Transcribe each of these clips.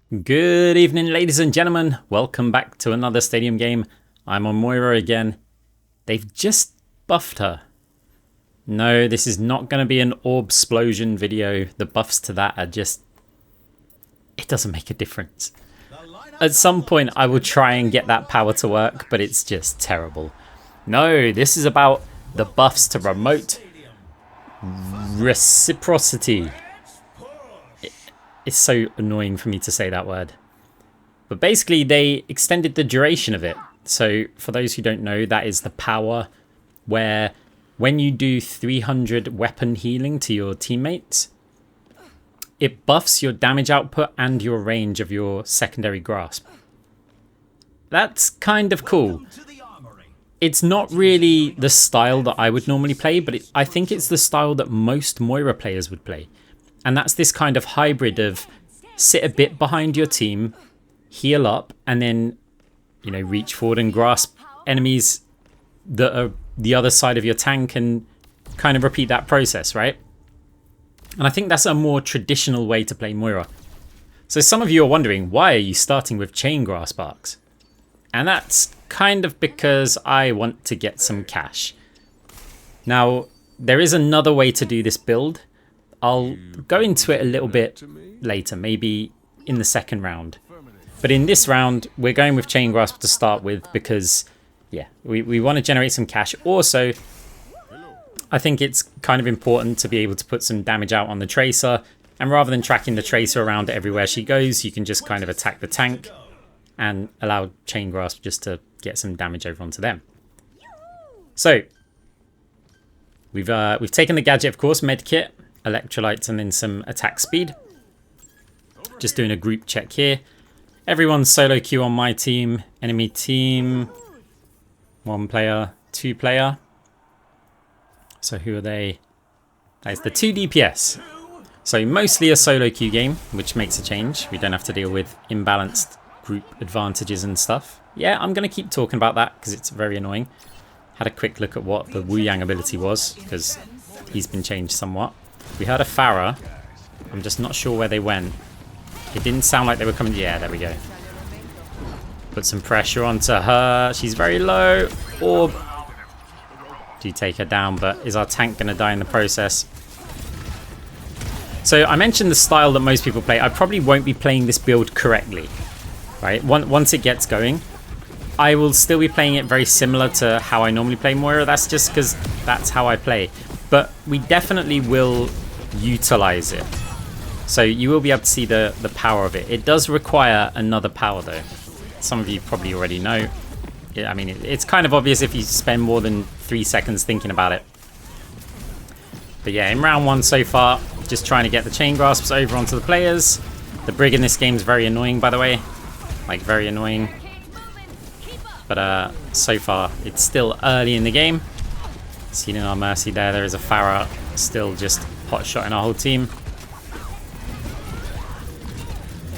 Good evening, ladies and gentlemen. Welcome back to another stadium game. I'm on Moira again. They've just buffed her. No, this is not going to be an Orbsplosion video. The buffs to that are just... it doesn't make a difference. At some point, I will try and get that power to work, but it's just terrible. No, this is about the buffs to Remote Reciprocity. It's so annoying for me to say that word. But basically, they extended the duration of it. So for those who don't know, that is the power where when you do 300 weapon healing to your teammates, it buffs your damage output and your range of your secondary grasp. That's kind of cool. It's not really the style that I would normally play, but I think it's the style that most Moira players would play. And that's this kind of hybrid of sit a bit behind your team, heal up, and then, you know, reach forward and grasp enemies that are the other side of your tank and kind of repeat that process, right? And I think that's a more traditional way to play Moira. So some of you are wondering, why are you starting with chain grasp arcs? And that's kind of because I want to get some cash. Now, there is another way to do this build. I'll go into it a little bit later, maybe in the second round. But in this round, we're going with Chain Grasp to start with because, yeah, we want to generate some cash. Also, I think it's kind of important to be able to put some damage out on the Tracer. And rather than tracking the Tracer around everywhere she goes, you can just kind of attack the tank and allow Chain Grasp just to get some damage over onto them. So, we've taken the gadget, of course, Medkit, electrolytes, and then some attack speed. Just doing a group check here. Everyone's solo queue on my team. Enemy team, 1 player, 2 player. So who are they? That is the 2 DPS. So mostly a solo queue game, which makes a change. We don't have to deal with imbalanced group advantages and stuff. Yeah, I'm going to keep talking about that because it's very annoying. Had a quick look at what the Wu Yang ability was because he's been changed somewhat. We heard a Farah. I'm just not sure where they went. It didn't sound like they were coming. Yeah, there we go. Put some pressure onto her. She's very low. Orb. Do take her down, but is our tank going to die in the process? So I mentioned the style that most people play. I probably won't be playing this build correctly, right? Once it gets going, I will still be playing it very similar to how I normally play Moira. That's just because that's how I play. But we definitely will utilize it. So you will be able to see the power of it. It does require another power though. Some of you probably already know. I mean, it's kind of obvious if you spend more than 3 seconds thinking about it. But yeah, in round 1 so far, just trying to get the chain grasps over onto the players. The Brig in this game is very annoying, by the way. Like, very annoying. But so far, it's still early in the game. Seen in our mercy there is a Farah still just pot-shotting our whole team.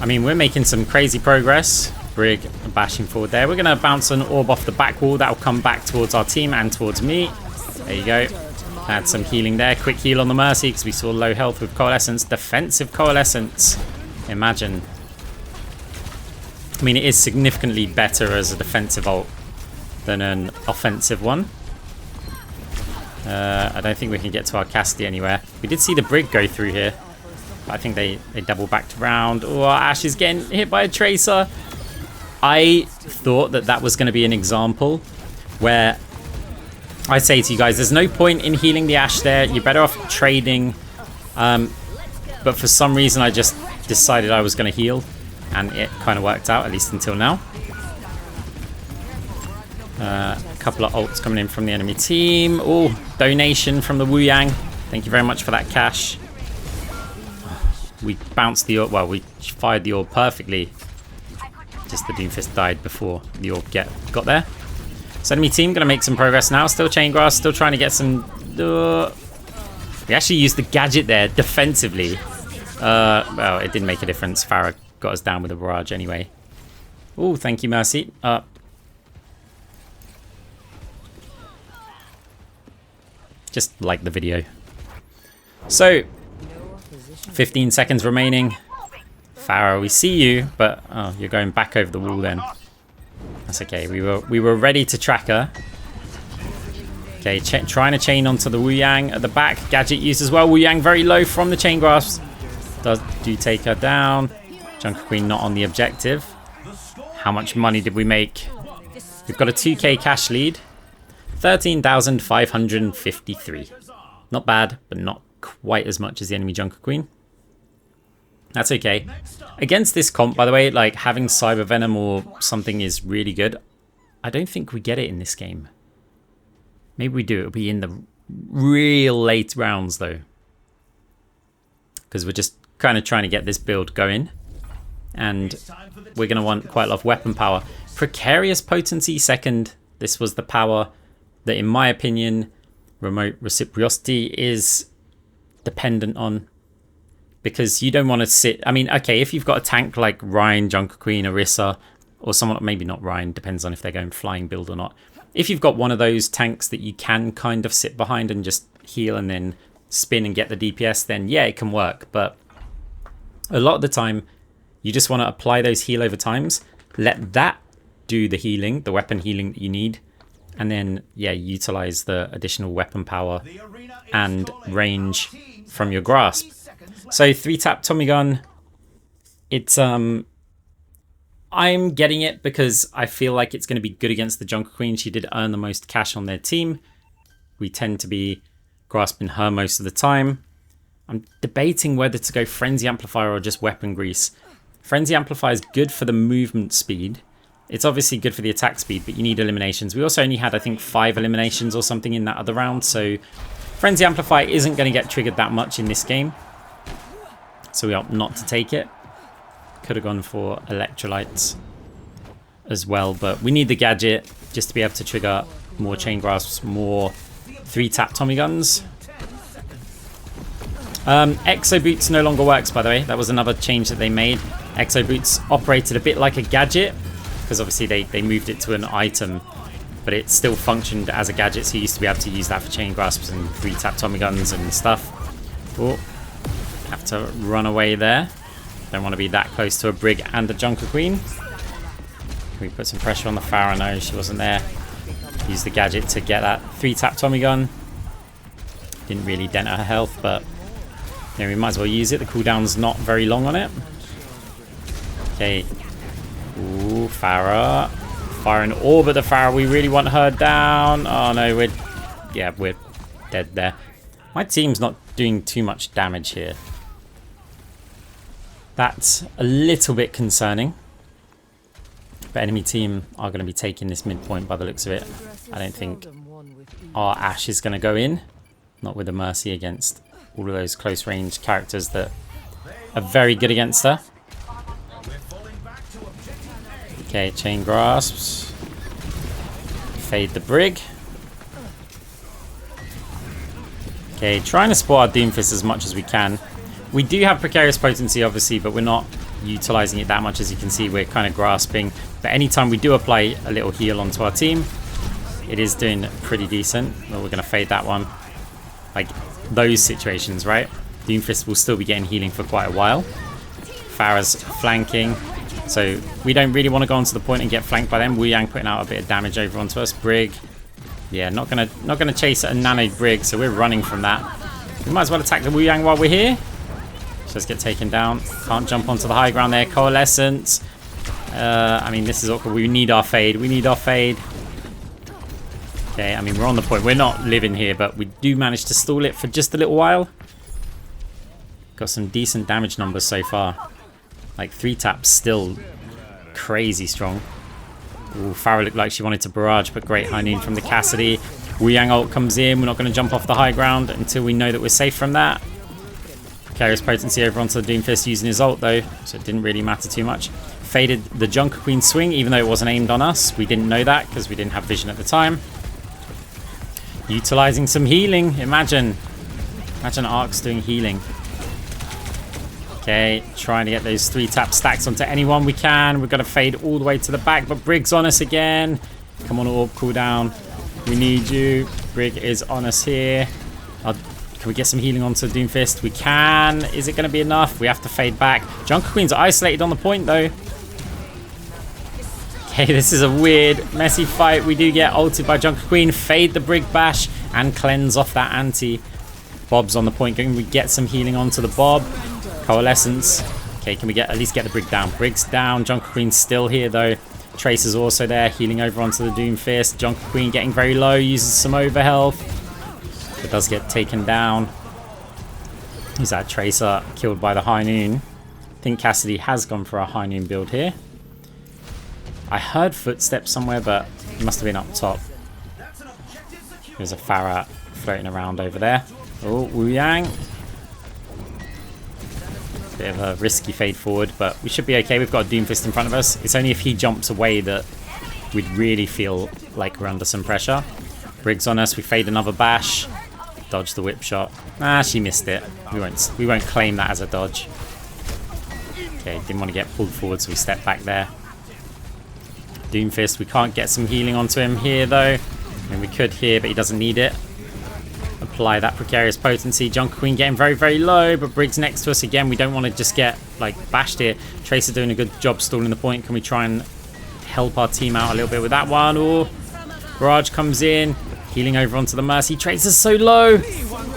I mean, we're making some crazy progress. Brig bashing forward there. We're going to bounce an orb off the back wall. That will come back towards our team and towards me. There you go. Had some healing there. Quick heal on the mercy because we saw low health with Coalescence. Defensive Coalescence. Imagine. I mean, it is significantly better as a defensive ult than an offensive one. I don't think we can get to our Cassidy anywhere. We did see the Brig go through here. But I think they double backed around. Oh, Ash is getting hit by a Tracer. I thought that was going to be an example where I say to you guys, there's no point in healing the Ash there. You're better off trading. But for some reason, I just decided I was going to heal. And it kind of worked out, at least until now. A couple of ults coming in from the enemy team. Oh, donation from the Wu Yang. Thank you very much for that cash. We bounced the orb. Well, we fired the orb perfectly. Just the Doomfist died before the orb got there. So enemy team going to make some progress now. Still chain grass. Still trying to get some... we actually used the gadget there defensively. Well, it didn't make a difference. Farah got us down with a barrage anyway. Oh, thank you, Mercy. Just like the video. So, 15 seconds remaining. Pharah, we see you, but oh, you're going back over the wall then. That's okay. We were ready to track her. Okay, trying to chain onto the Wu Yang at the back. Gadget used as well. Wu Yang very low from the chain grasps. Do take her down. Junker Queen not on the objective. How much money did we make? We've got a 2k cash lead. 13,553. Not bad, but not quite as much as the enemy Junker Queen. That's okay. Against this comp, by the way, like having Cyber Venom or something is really good. I don't think we get it in this game. Maybe we do. It'll be in the real late rounds though. Because we're just kind of trying to get this build going. And we're going to want quite a lot of weapon power. Precarious potency second. This was the power that, in my opinion, Remote Reciprocity is dependent on. Because you don't want to sit... I mean, okay, if you've got a tank like Ryan, Junker Queen, Orisa, or someone... Maybe not Ryan, depends on if they're going flying build or not. If you've got one of those tanks that you can kind of sit behind and just heal and then spin and get the DPS, then yeah, it can work. But a lot of the time, you just want to apply those heal over times. Let that do the healing, the weapon healing that you need. And then, yeah, utilize the additional weapon power and range from your grasp. So 3-tap Tommy gun. It's I'm getting it because I feel like it's going to be good against the Junker Queen. She did earn the most cash on their team. We tend to be grasping her most of the time. I'm debating whether to go Frenzy Amplifier or just Weapon Grease. Frenzy Amplifier is good for the movement speed. It's obviously good for the attack speed, but you need eliminations. We also only had, I think, 5 eliminations or something in that other round, so Frenzy Amplifier isn't going to get triggered that much in this game. So we opt not to take it. Could have gone for electrolytes as well, but we need the gadget just to be able to trigger more chain grasps, more 3-tap Tommy guns. Exo Boots no longer works, by the way. That was another change that they made. Exo Boots operated a bit like a gadget, because obviously they moved it to an item, but it still functioned as a gadget, so you used to be able to use that for chain grasps and 3-tap Tommy guns and stuff. Oh, have to run away there. Don't want to be that close to a Brig and a Junker Queen. We put some pressure on the Pharah. No, she wasn't there. Use the gadget to get that 3-tap Tommy gun. Didn't really dent her health, but yeah, we might as well use it. The cooldown's not very long on it. Okay. Ooh, Pharah. Fire an orb at the Pharah. We really want her down. Oh no, we're dead there. My team's not doing too much damage here. That's a little bit concerning. But enemy team are going to be taking this midpoint by the looks of it. I don't think our Ashe is going to go in. Not with a Mercy against all of those close range characters that are very good against her. Okay, chain grasps. Fade the Brig. Okay, trying to support our Doomfist as much as we can. We do have precarious potency, obviously, but we're not utilizing it that much. As you can see, we're kind of grasping. But anytime we do apply a little heal onto our team, it is doing pretty decent. Well, we're going to fade that one. Like those situations, right? Doomfist will still be getting healing for quite a while. Pharah's flanking. So we don't really want to go onto the point and get flanked by them. Wu Yang putting out a bit of damage over onto us. Brig. Yeah, not gonna chase a nano Brig, so we're running from that. We might as well attack the Wu Yang while we're here. Just get taken down. Can't jump onto the high ground there. Coalescence. I mean, this is awkward. We need our fade. We need our fade. Okay, I mean, we're on the point. We're not living here, but we do manage to stall it for just a little while. Got some decent damage numbers so far. Like 3-taps still crazy strong. Ooh, Pharah looked like she wanted to barrage, but great high noon from the Cassidy. Wu Yang ult comes in. We're not going to jump off the high ground until we know that we're safe from that. Precarious potency over onto the Doomfist using his ult though, so it didn't really matter too much. Faded the Junker Queen swing, even though it wasn't aimed on us. We didn't know that because we didn't have vision at the time. Utilizing some healing. Imagine Arcs doing healing. Okay, trying to get those 3-tap stacks onto anyone we can. We've got to fade all the way to the back, but Brig's on us again. Come on, Orb, cool down. We need you. Brig is on us here. Our Can we get some healing onto Doomfist? We can. Is it going to be enough? We have to fade back. Junker Queen's isolated on the point, though. Okay, this is a weird, messy fight. We do get ulted by Junker Queen. Fade the Brig Bash and cleanse off that anti. Bob's on the point. Can we get some healing onto the Bob? Coalescence. Okay, can we at least get the Brig down? Brig's down. Junker Queen's still here, though. Tracer's also there, healing over onto the Doomfist. Junker Queen getting very low, uses some overhealth. It does get taken down. Who's that? Tracer killed by the High Noon. I think Cassidy has gone for a High Noon build here. I heard footsteps somewhere, but it must have been up top. There's a Pharah floating around over there. Oh, Wu Yang. Bit of a risky fade forward, but we should be okay. We've got a Doomfist in front of us. It's only if he jumps away that we'd really feel like we're under some pressure. Brig's on us. We fade another bash. Dodge the whip shot. Ah, she missed it. We won't claim that as a dodge. Okay, didn't want to get pulled forward, so we step back there. Doomfist, we can't get some healing onto him here, though. I mean, we could here, but he doesn't need it. Apply that precarious potency. Junker Queen getting very, very low, but Brig's next to us again. We don't want to just get, like, bashed here. Tracer doing a good job stalling the point. Can we try and help our team out a little bit with that one? Or Barrage comes in, healing over onto the Mercy. Tracer's so low.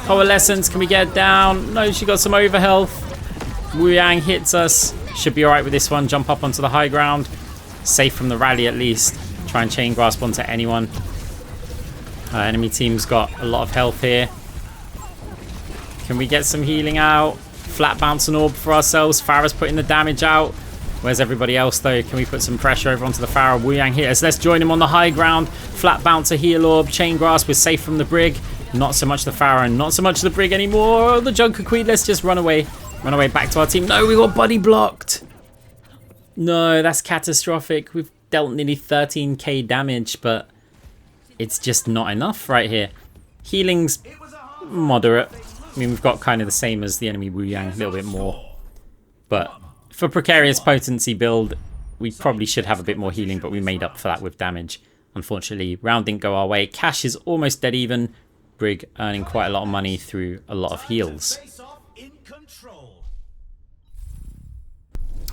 Coalescence, can we get it down? No, she got some overhealth. Wu Yang hits us. Should be alright with this one. Jump up onto the high ground. Safe from the rally at least. Try and chain grasp onto anyone. Enemy team's got a lot of health here. Can we get some healing out? Flat bounce and orb for ourselves. Pharah's putting the damage out. Where's everybody else though? Can we put some pressure over onto the Pharah? Wu Yang here. So let's join him on the high ground. Flat bounce, a heal orb. Chain grasp. We're safe from the Brig. Not so much the Pharah and not so much the Brig anymore. The Junker Queen. Let's just run away. Run away back to our team. No, we got body blocked. No, that's catastrophic. We've dealt nearly 13k damage, but it's just not enough right here. Healing's moderate. I mean, we've got kind of the same as the enemy Wu Yang, a little bit more. But for precarious potency build, we probably should have a bit more healing, but we made up for that with damage. Unfortunately, round didn't go our way. Cash is almost dead even. Brig earning quite a lot of money through a lot of heals.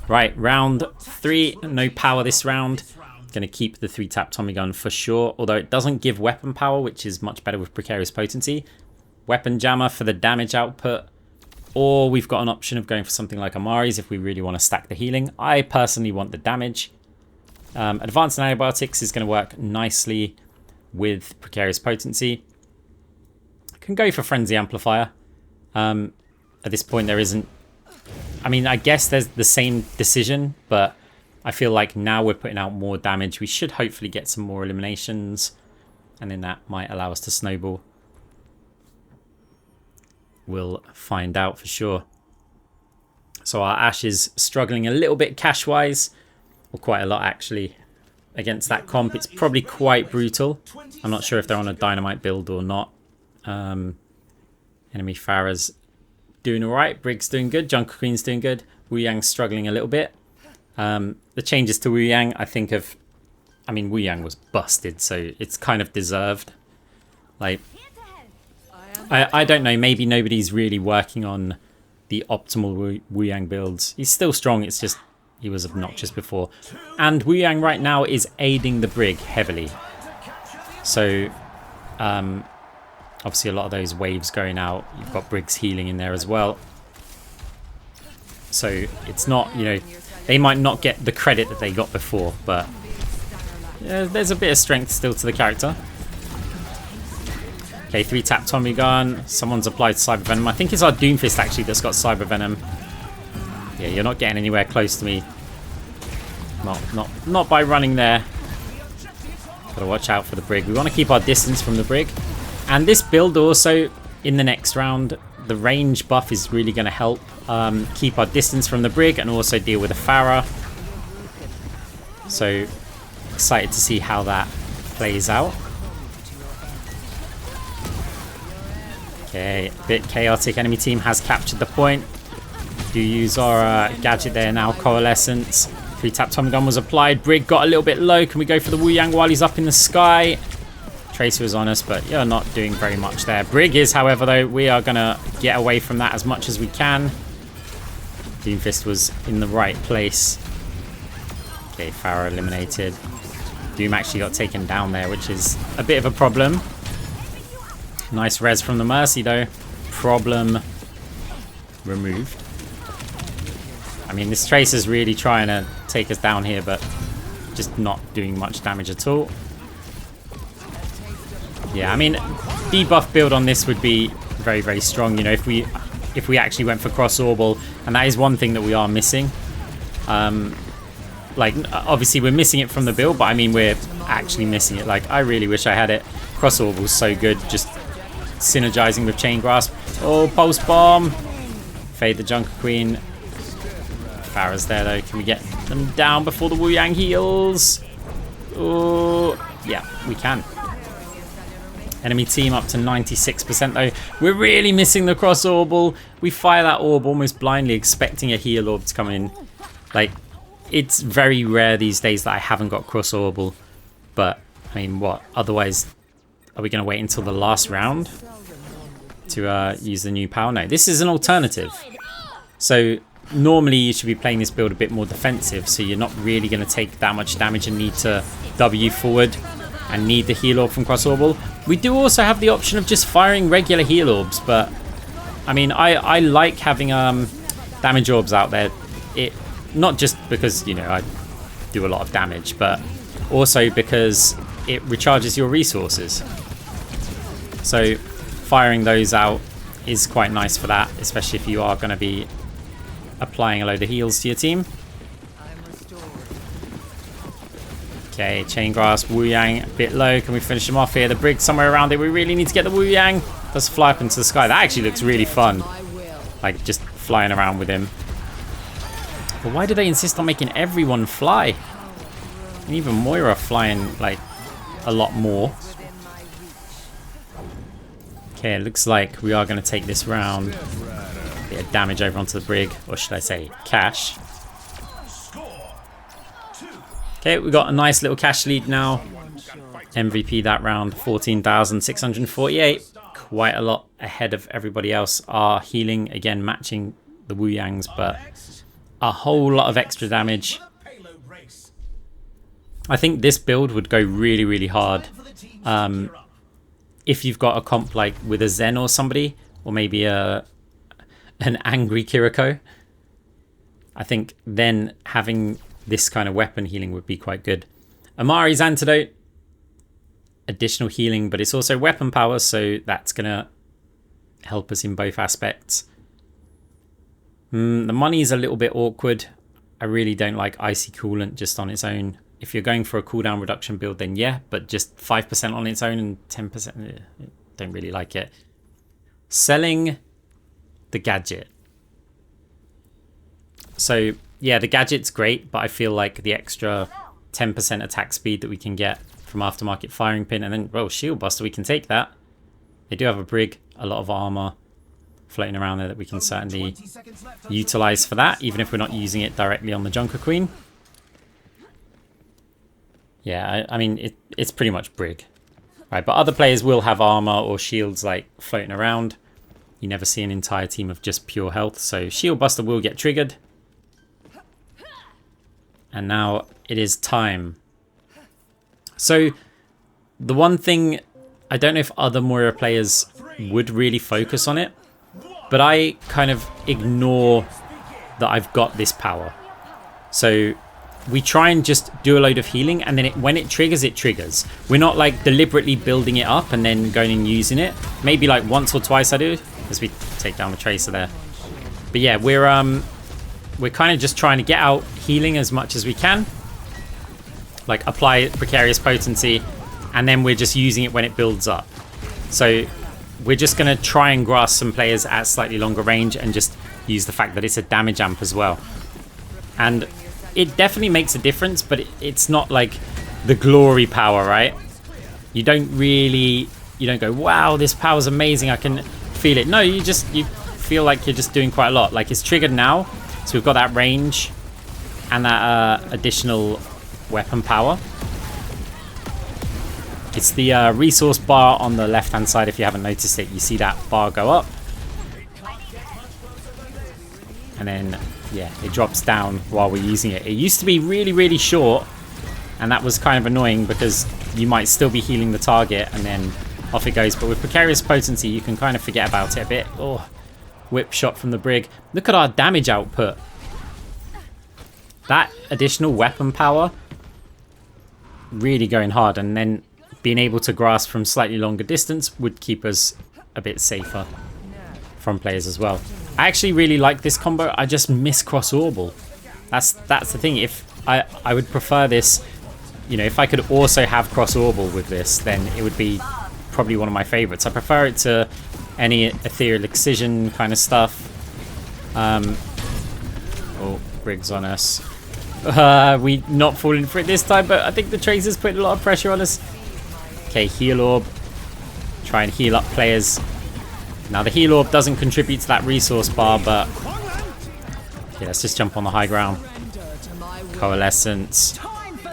Right, round 3. No power this round. Going to keep the 3-tap Tommy gun for sure, although it doesn't give weapon power, which is much better with precarious potency. Weapon jammer for the damage output, or we've got an option of going for something like Amari's if we really want to stack the healing. I personally want the damage. Advanced antibiotics is going to work nicely with precarious potency. Can go for frenzy amplifier. At this point there isn't, I mean, I guess there's the same decision, but I feel like now we're putting out more damage. We should hopefully get some more eliminations, and then that might allow us to snowball. We'll find out for sure. So our Ashe is struggling a little bit cash-wise, or quite a lot actually, against that comp. It's probably quite brutal. I'm not sure if they're on a dynamite build or not. Enemy Pharah's doing alright. Brig's doing good. Junker Queen's doing good. Wu Yang's struggling a little bit. The changes to Wu Yang, I think of... I mean, Wu Yang was busted, so it's kind of deserved. Like, I don't know. Maybe nobody's really working on the optimal Wu Yang builds. He's still strong. It's just he was obnoxious before. And Wu Yang right now is aiding the Brig heavily. So, obviously a lot of those waves going out. You've got Brig's healing in there as well. So it's not, you know, they might not get the credit that they got before, but yeah, there's a bit of strength still to the character. Okay, 3-tap Tommy gun. Someone's applied Cyber Venom. I think it's our Doomfist actually that's got Cyber Venom. Yeah, you're not getting anywhere close to me. Not by running there. Gotta watch out for the Brig. We want to keep our distance from the Brig. And this build also, in the next round, the range buff is really going to help keep our distance from the Brig and also deal with the Pharah. So, excited to see how that plays out. Okay, a bit chaotic. Enemy team has captured the point. Do use our gadget there now, Coalescence. 3-tap Tommy gun was applied. Brig got a little bit low. Can we go for the Wu Yang while he's up in the sky? Tracer is on us, but you're not doing very much there. Brig is, however, though. We are going to get away from that as much as we can. Doomfist was in the right place. Okay, Pharah eliminated. Doom actually got taken down there, which is a bit of a problem. Nice res from the Mercy, though. Problem removed. I mean, this Tracer's really trying to take us down here, but just not doing much damage at all. Yeah, I mean, debuff build on this would be very, very strong. You know, if we actually went for cross orbal, and that is one thing that we are missing. Like, obviously we're missing it from the build, but I mean, we're actually missing it. Like, I really wish I had it. Cross orbal's so good, just synergizing with chain grasp. Oh, pulse bomb. Fade the Junker Queen. Pharah's there though. Can we get them down before the Wu Yang heals? Oh, yeah, we can. Enemy team up to 96% though. We're really missing the cross orbal. We fire that orb almost blindly, expecting a heal orb to come in. Like, it's very rare these days that I haven't got cross orbal. But, I mean, what? Otherwise, are we going to wait until the last round to use the new power? No, this is an alternative. So, normally you should be playing this build a bit more defensive, so you're not really going to take that much damage and need to W forward and need the heal orb from cross orbal. We do also have the option of just firing regular heal orbs, but I mean, I like having damage orbs out there. It not just because, you know, I do a lot of damage, but also because it recharges your resources. So firing those out is quite nice for that, especially if you are going to be applying a load of heals to your team. Okay, Chain Grasp, Wu Yang a bit low. Can we finish him off here? The Brig somewhere around it. We really need to get the Wu Yang. Let's fly up into the sky. That actually looks really fun. Like, just flying around with him. But why do they insist on making everyone fly? And even Moira flying, like, a lot more. Okay, it looks like we are going to take this round. Bit of damage over onto the Brig. Or should I say, cash. Okay, we got a nice little cash lead now. MVP that round, 14,648. Quite a lot ahead of everybody else. Our healing, again, matching the Wu Yangs, but a whole lot of extra damage. I think this build would go really, really hard if you've got a comp like with a Zen or somebody, or maybe an angry Kiriko. I think then having this kind of weapon healing would be quite good. Amari's Antidote, additional healing, but it's also weapon power, so that's gonna help us in both aspects. The money is a little bit awkward. I really don't like Icy Coolant just on its own. If you're going for a cooldown reduction build, then yeah, but just 5% on its own and 10%, don't really like it. Selling the gadget. So yeah, the gadget's great, but I feel like the extra 10% attack speed that we can get from aftermarket firing pin, and then, well, shield buster, we can take that. They do have a Brig, a lot of armor floating around there that we can certainly utilize for that, even if we're not using it directly on the Junker Queen. Yeah, I mean, it's pretty much Brig. Right, but other players will have armor or shields like floating around. You never see an entire team of just pure health, so shield buster will get triggered. And now it is time. So the one thing, I don't know if other Moira players would really focus on it, but I kind of ignore that I've got this power. So we try and just do a load of healing, and then when it triggers, it triggers. We're not like deliberately building it up and then going and using it. Maybe like once or twice I do, as we take down the Tracer there. But yeah, we're kind of just trying to get out healing as much as we can. Like apply precarious potency, and then we're just using it when it builds up. So we're just going to try and grasp some players at slightly longer range and just use the fact that it's a damage amp as well. And it definitely makes a difference, but it's not like the glory power, right? You don't go, wow, this power's amazing, I can feel it. No, you feel like you're just doing quite a lot. Like, it's triggered now, so we've got that range and that additional weapon power. It's the resource bar on the left-hand side. If you haven't noticed it, you see that bar go up. And then, yeah, it drops down while we're using it. It used to be really, really short. And that was kind of annoying because you might still be healing the target and then off it goes. But with precarious potency, you can kind of forget about it a bit. Oh, whip shot from the brig. Look at our damage output. That additional weapon power really going hard, and then being able to grasp from slightly longer distance would keep us a bit safer from players as well. I actually really like this combo. I just miss cross orbal. That's the thing. If I would prefer this, you know, if I could also have cross orbal with this, then it would be probably one of my favorites. I prefer it to any ethereal excision kind of stuff. Oh, brig's on us. We not falling for it this time, but I think the Tracer's putting a lot of pressure on us. Okay, heal orb. Try and heal up players. Now the heal orb doesn't contribute to that resource bar, but okay, let's just jump on the high ground. Coalescence.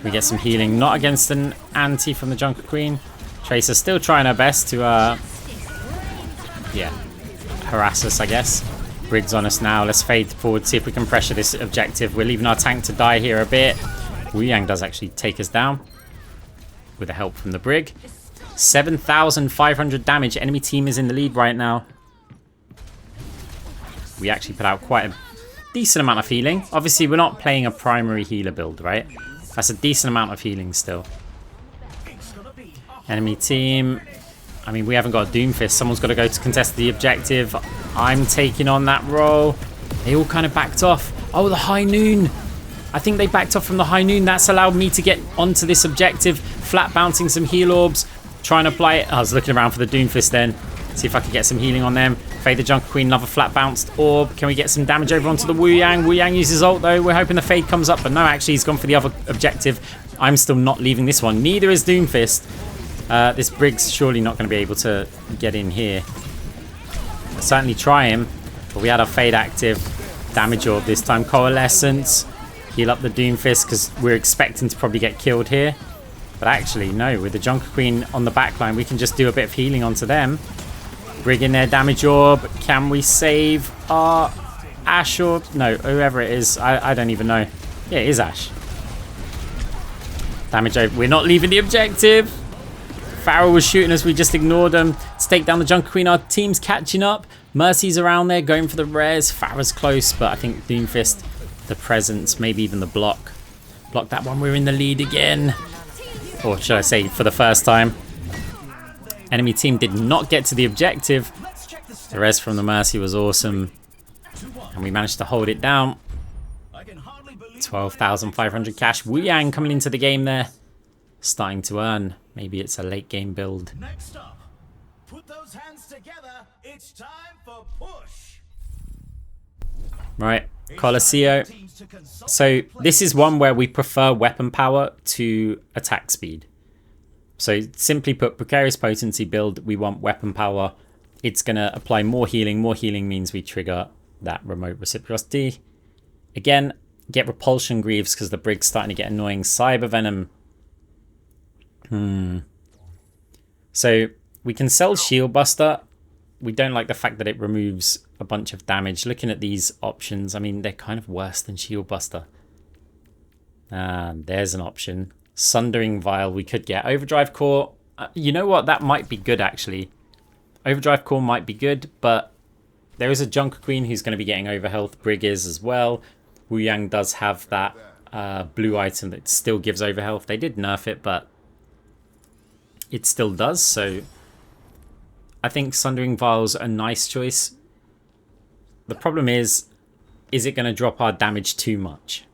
We get some healing, not against an anti from the Junker Queen. Tracer's still trying her best to yeah, harass us, I guess. Brig's on us now. Let's fade forward, see if we can pressure this objective. We're leaving our tank to die here a bit. Wu Yang does actually take us down with the help from the brig. 7,500 damage. Enemy team is in the lead right now. We actually put out quite a decent amount of healing. Obviously, we're not playing a primary healer build, right? That's a decent amount of healing still. Enemy team. I mean, we haven't got a Doomfist. Someone's got to go to contest the objective. I'm taking on that role. They all kind of backed off. Oh, the High Noon. I think they backed off from the High Noon. That's allowed me to get onto this objective. Flat bouncing some heal orbs. Trying to apply it. I was looking around for the Doomfist then. See if I could get some healing on them. Fade the Junker Queen. Another flat bounced orb. Can we get some damage over onto the Wu Yang? Wu Yang uses ult though. We're hoping the Fade comes up. But no, actually he's gone for the other objective. I'm still not leaving this one. Neither is Doomfist. This Brig's surely not going to be able to get in here. I'll certainly try him. But we had our Fade active. Damage orb this time. Coalescence. Heal up the Doomfist because we're expecting to probably get killed here. But actually, no. With the Junker Queen on the backline, we can just do a bit of healing onto them. Brig in their damage orb. Can we save our Ash orb? No, whoever it is. I don't even know. Yeah, it is Ash. Damage over. We're not leaving the objective. Farrell was shooting us. We just ignored him. Let's take down the Junker Queen. Our team's catching up. Mercy's around there going for the res. Farrell's close, but I think Doomfist, the presence, maybe even the block. Block that one. We're in the lead again. Or should I say, for the first time. Enemy team did not get to the objective. The res from the Mercy was awesome. And we managed to hold it down. 12,500 cash. Wu Yang coming into the game there. Starting to earn. Maybe it's a late game build. Next up, put those hands together. It's time for push. Right, Colosseo. So this is one where we prefer weapon power to attack speed. So simply put, precarious potency build, we want weapon power. It's going to apply more healing. More healing means we trigger that remote reciprocity. Again, get repulsion greaves because the brig's starting to get annoying. Cyber venom. So we can sell shield buster. We don't like the fact that it removes a bunch of damage. Looking at these options, I mean, they're kind of worse than shield buster. There's an option. Sundering Vial we could get. Overdrive Core. You know what? That might be good, actually. Overdrive Core might be good, but there is a Junker Queen who's going to be getting overhealth. Brig is as well. Wu Yang does have that blue item that still gives overhealth. They did nerf it, but it still does, so I think Sundering Vial's a nice choice. The problem is it going to drop our damage too much?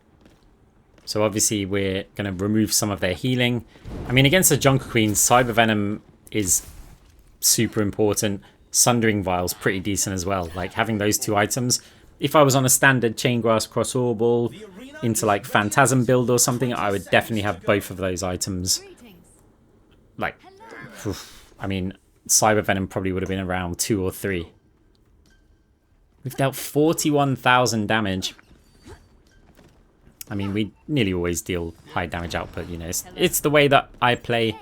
So obviously we're going to remove some of their healing. I mean, against the Junker Queen, Cyber Venom is super important. Sundering Vial's pretty decent as well. Like, having those two items. If I was on a standard Chain Grasp Cross Orbal into like Phantasm build or something, I would definitely have both of those items. Like, I mean, Cyber Venom probably would have been around 2 or 3. We've dealt 41,000 damage. I mean, we nearly always deal high damage output, you know. It's the way that I play.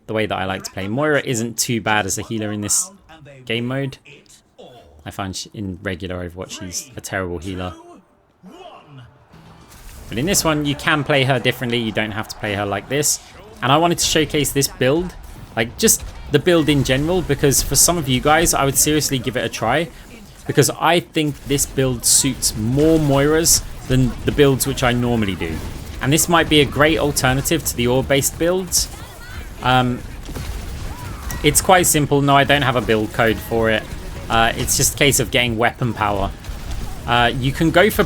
the way that I like to play. Moira isn't too bad as a healer in this game mode. I find in regular Overwatch she's a terrible healer. But in this one, you can play her differently. You don't have to play her like this. And I wanted to showcase this build, like just the build in general, because for some of you guys, I would seriously give it a try. Because I think this build suits more Moiras than the builds which I normally do. And this might be a great alternative to the orb-based builds. It's quite simple. No, I don't have a build code for it. It's just a case of getting weapon power. You can go for...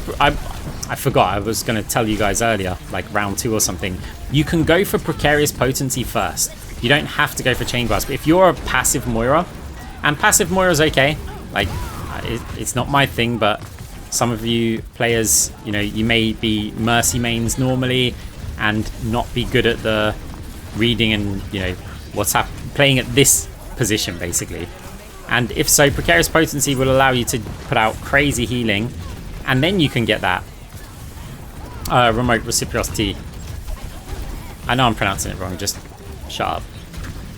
I forgot, I was going to tell you guys earlier, like round 2 or something. You can go for precarious potency first. You don't have to go for chain grasp. If you're a passive Moira, and passive Moira's okay, like it's not my thing, but some of you players, you know, you may be Mercy mains normally and not be good at the reading and, you know, what's playing at this position basically. And if so, precarious potency will allow you to put out crazy healing, and then you can get that remote reciprocity. I know I'm pronouncing it wrong, just shut up.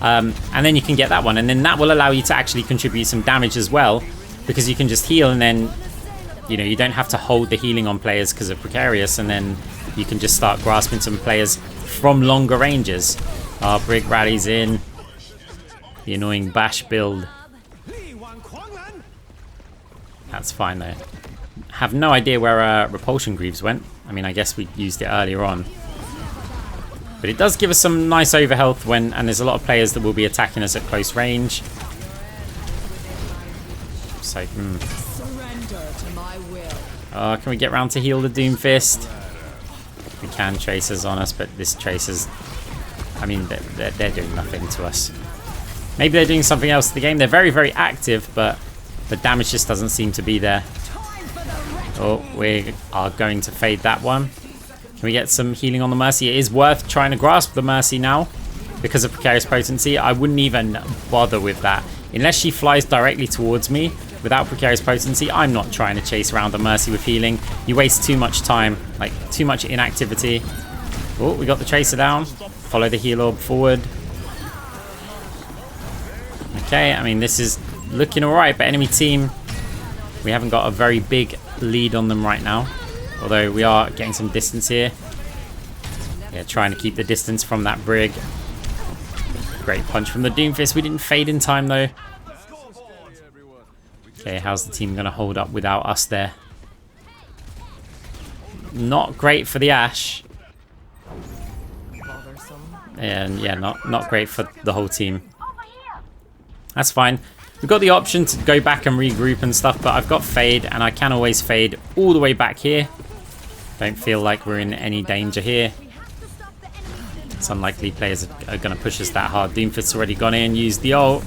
And then you can get that one, and then that will allow you to actually contribute some damage as well, because you can just heal, and then, you know, you don't have to hold the healing on players because of precarious, and then you can just start grasping some players from longer ranges. Brig rallies in. The annoying bash build. That's fine though. Have no idea where Repulsion Greaves went. I mean, I guess we used it earlier on. But it does give us some nice overhealth when, and there's a lot of players that will be attacking us at close range. So, can we get round to heal the Doomfist? We can. Tracers on us, but this Tracer's... I mean, they're doing nothing to us. Maybe they're doing something else to the game. They're very, very active, but the damage just doesn't seem to be there. Oh, we are going to fade that one. Can we get some healing on the Mercy? It is worth trying to grasp the Mercy now because of precarious potency. I wouldn't even bother with that. Unless she flies directly towards me without precarious potency, I'm not trying to chase around the Mercy with healing. You waste too much time, like too much inactivity. Oh, we got the Tracer down. Follow the heal orb forward. Okay, I mean, this is looking alright, but enemy team, we haven't got a very big lead on them right now. Although we are getting some distance here. Yeah, trying to keep the distance from that Brig. Great punch from the Doomfist. We didn't fade in time though. Okay, how's the team going to hold up without us there? Not great for the Ashe. And yeah, not great for the whole team. That's fine. We've got the option to go back and regroup and stuff, but I've got fade, and I can always fade all the way back here. Don't feel like we're in any danger here. It's unlikely players are going to push us that hard. Doomfist's already gone in, used the ult.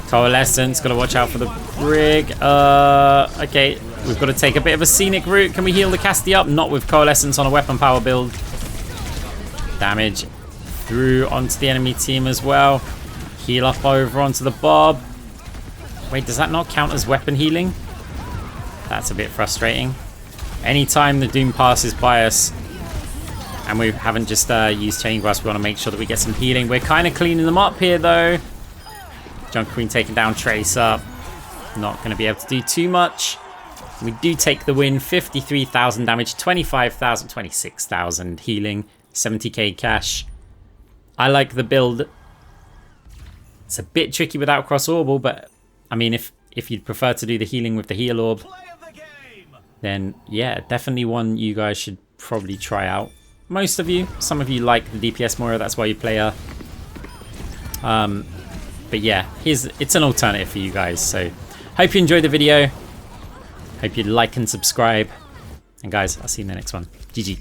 Coalescence, got to watch out for the Brig. Okay, we've got to take a bit of a scenic route. Can we heal the Casty up? Not with Coalescence on a weapon power build. Damage through onto the enemy team as well. Heal up over onto the Bob. Wait, does that not count as weapon healing? That's a bit frustrating. Anytime the Doom passes by us and we haven't just used Chain Grasp, we want to make sure that we get some healing. We're kind of cleaning them up here though. Junk Queen taking down Tracer. Not going to be able to do too much. We do take the win. 53,000 damage, 25,000, 26,000 healing, 70k cash. I like the build. It's a bit tricky without cross orbal, but I mean, if you'd prefer to do the healing with the heal orb, then yeah, definitely one you guys should probably try out. Most of you, some of you like the DPS Moira, that's why you play her. But yeah, it's an alternative for you guys. So hope you enjoyed the video. Hope you like and subscribe. And guys, I'll see you in the next one. GG.